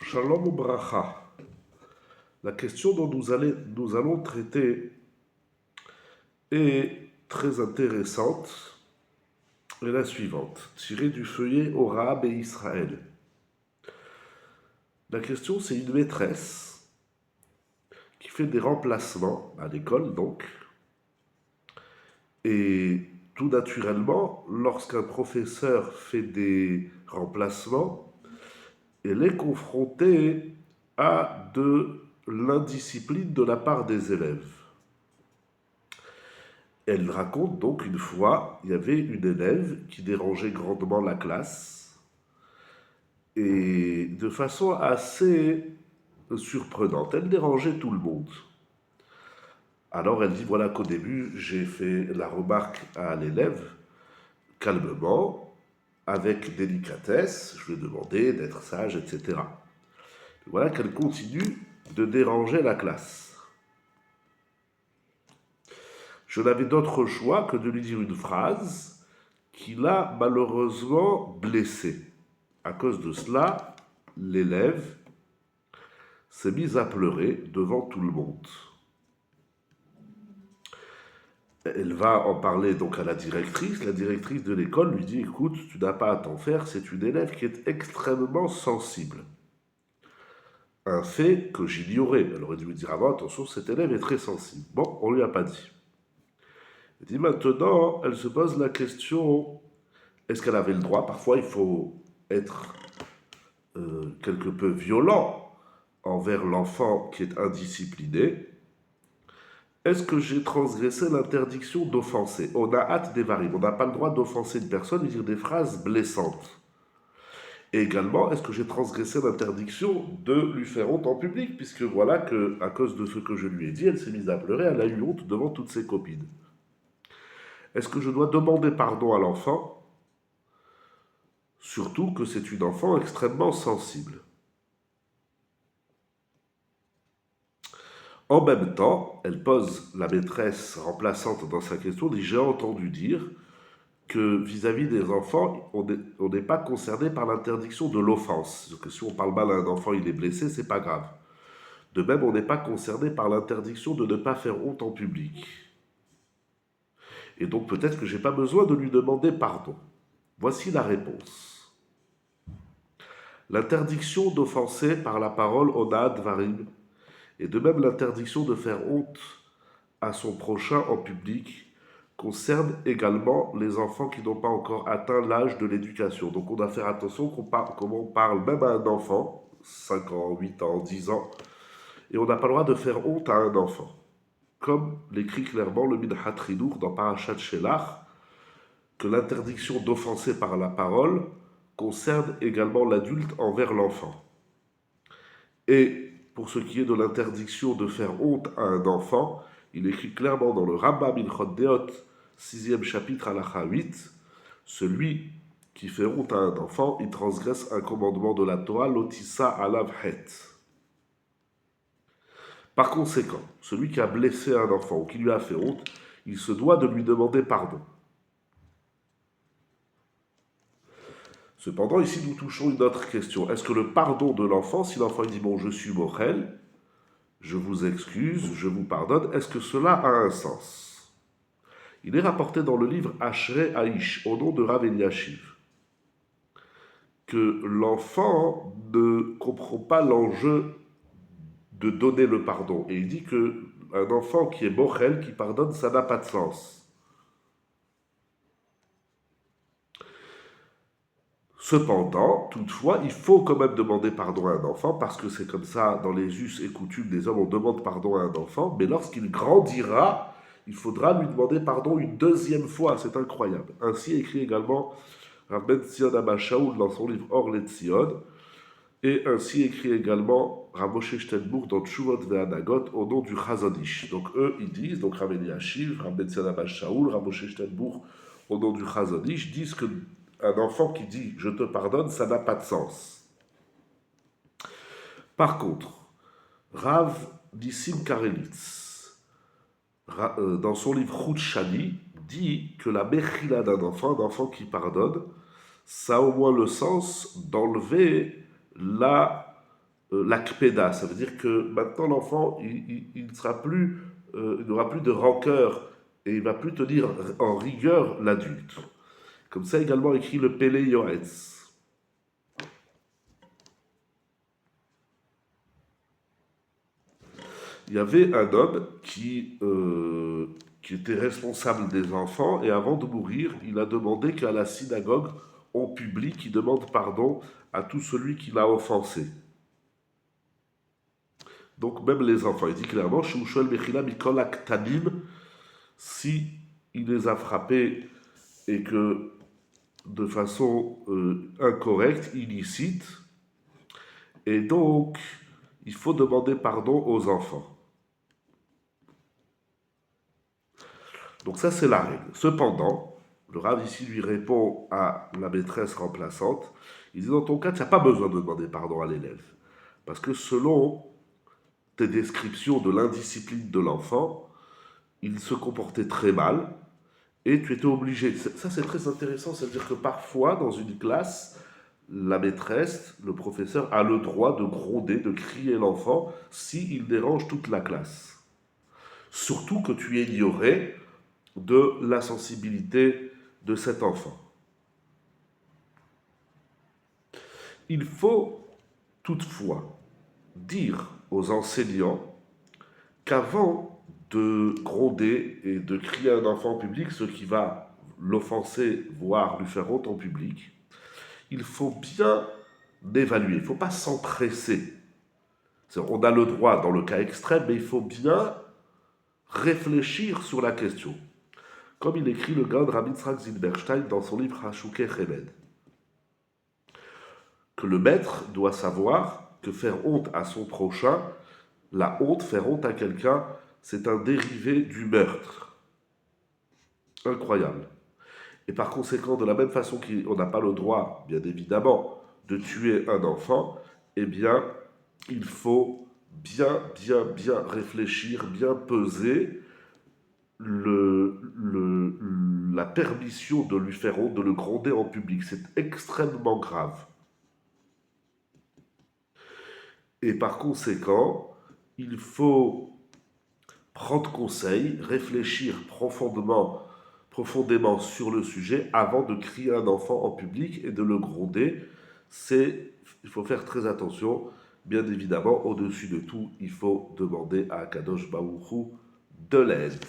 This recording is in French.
Shalom Bracha. La question dont nous allons traiter est très intéressante et la suivante, tirée du feuillet Ora et Israël. La question, c'est une maîtresse qui fait des remplacements à l'école, donc, et tout naturellement, lorsqu'un professeur fait des remplacements, elle est confrontée à de l'indiscipline de la part des élèves. Elle raconte donc une fois, il y avait une élève qui dérangeait grandement la classe et de façon assez surprenante. Elle dérangeait tout le monde. Alors elle dit voilà qu'au début j'ai fait la remarque à l'élève calmement, avec délicatesse, je lui ai demandé d'être sage, etc. Et voilà qu'elle continue de déranger la classe. Je n'avais d'autre choix que de lui dire une phrase qui l'a malheureusement blessé. À cause de cela, l'élève s'est mise à pleurer devant tout le monde. Elle va en parler donc à la directrice. La directrice de l'école lui dit écoute, tu n'as pas à t'en faire, c'est une élève qui est extrêmement sensible. Un fait que j'ignorais. Elle aurait dû me dire avant attention, cette élève est très sensible. Bon, on ne lui a pas dit. Elle dit maintenant, elle se pose la question est-ce qu'elle avait le droit? Parfois, il faut être quelque peu violent envers l'enfant qui est indiscipliné. Est-ce que j'ai transgressé l'interdiction d'offenser? On a hâte des variables. On n'a pas le droit d'offenser une personne et dire des phrases blessantes. Et également, est-ce que j'ai transgressé l'interdiction de lui faire honte en public? Puisque voilà que, à cause de ce que je lui ai dit, elle s'est mise à pleurer, elle a eu honte devant toutes ses copines. Est-ce que je dois demander pardon à l'enfant? Surtout que c'est une enfant extrêmement sensible. En même temps, elle pose la maîtresse remplaçante dans sa question, dit j'ai entendu dire que vis-à-vis des enfants, on n'est pas concerné par l'interdiction de l'offense. Que si on parle mal à un enfant, il est blessé, c'est pas grave. De même, on n'est pas concerné par l'interdiction de ne pas faire honte en public. Et donc peut-être que j'ai pas besoin de lui demander pardon. Voici la réponse. L'interdiction d'offenser par la parole onad varim, et de même l'interdiction de faire honte à son prochain en public, concerne également les enfants qui n'ont pas encore atteint l'âge de l'éducation. Donc on doit faire attention comment on parle même à un enfant, 5 ans, 8 ans, 10 ans, et on n'a pas le droit de faire honte à un enfant. Comme l'écrit clairement le Minhat Chinuch dans Parashat Shelach, que l'interdiction d'offenser par la parole concerne également l'adulte envers l'enfant. Et pour ce qui est de l'interdiction de faire honte à un enfant, il écrit clairement dans le Rambam Ilchot Deot, 6e chapitre, halakha 8, celui qui fait honte à un enfant, il transgresse un commandement de la Torah, l'otissa alav het. Par conséquent, celui qui a blessé un enfant ou qui lui a fait honte, il se doit de lui demander pardon. Cependant, ici, nous touchons une autre question. Est-ce que le pardon de l'enfant, si l'enfant dit bon, je suis mochel, je vous excuse, je vous pardonne, est-ce que cela a un sens? Il est rapporté dans le livre Ashrei Aish, au nom de Rav Eliashiv, que l'enfant ne comprend pas l'enjeu de donner le pardon. Et il dit que un enfant qui est mochel, qui pardonne, ça n'a pas de sens. Cependant, toutefois, il faut quand même demander pardon à un enfant, parce que c'est comme ça, dans les us et coutumes des hommes, on demande pardon à un enfant, mais lorsqu'il grandira, il faudra lui demander pardon une deuxième fois, c'est incroyable. Ainsi écrit également Rav Ben Zion Abba Shaul dans son livre Or Letzion, et ainsi écrit également Rav Moshe Shtenbourg dans Tshuvot Ve'anagot au nom du Chazon Ish. Donc eux, ils disent, donc Rav Eliashiv, Rav Ben Zion Abba Shaul, Rav Moshe Shtenbourg au nom du Chazon Ish, disent que un enfant qui dit « je te pardonne », ça n'a pas de sens. Par contre, Rav Nissim Karelitz, dans son livre Chut Shani, dit que la mechila d'un enfant, un enfant qui pardonne, ça a au moins le sens d'enlever la l'akpeda. Ça veut dire que maintenant l'enfant, il ne sera plus, il n'aura plus de rancœur et il va plus tenir en rigueur l'adulte. Comme ça également écrit le Pélé Yoetz. Il y avait un homme qui était responsable des enfants et avant de mourir, il a demandé qu'à la synagogue, en public, il demande pardon à tout celui qui l'a offensé. Donc même les enfants, il dit clairement, Shmushel Mechila Mikol Aktanim, si il les a frappés et que de façon incorrecte, illicite, et donc il faut demander pardon aux enfants. Donc ça, c'est la règle. Cependant, le Rav ici lui répond à la maîtresse remplaçante, il dit dans ton cas, tu n'as pas besoin de demander pardon à l'élève. Parce que selon tes descriptions de l'indiscipline de l'enfant, il se comportait très mal et tu étais obligé. Ça, c'est très intéressant, c'est-à-dire que parfois, dans une classe, la maîtresse, le professeur a le droit de gronder, de crier l'enfant s'il dérange toute la classe. Surtout que tu ignorais de la sensibilité de cet enfant. Il faut toutefois dire aux enseignants qu'avant de gronder et de crier à un enfant en public, ce qui va l'offenser, voire lui faire honte en public, il faut bien évaluer, il ne faut pas s'empresser. On a le droit dans le cas extrême, mais il faut bien réfléchir sur la question. Comme il écrit le Gaon Rabbi Yitzhak Zilberstein dans son livre Hashukei Chemed, que le maître doit savoir que faire honte à son prochain, la honte, faire honte à quelqu'un, c'est un dérivé du meurtre. Incroyable. Et par conséquent, de la même façon qu'on n'a pas le droit, bien évidemment, de tuer un enfant, eh bien, il faut bien réfléchir, bien peser la permission de lui faire honte, de le gronder en public. C'est extrêmement grave. Et par conséquent, il faut prendre conseil, réfléchir profondément sur le sujet avant de crier un enfant en public et de le gronder. Il faut faire très attention. Bien évidemment, au-dessus de tout, il faut demander à Kadosh Baruch Hu de l'aide.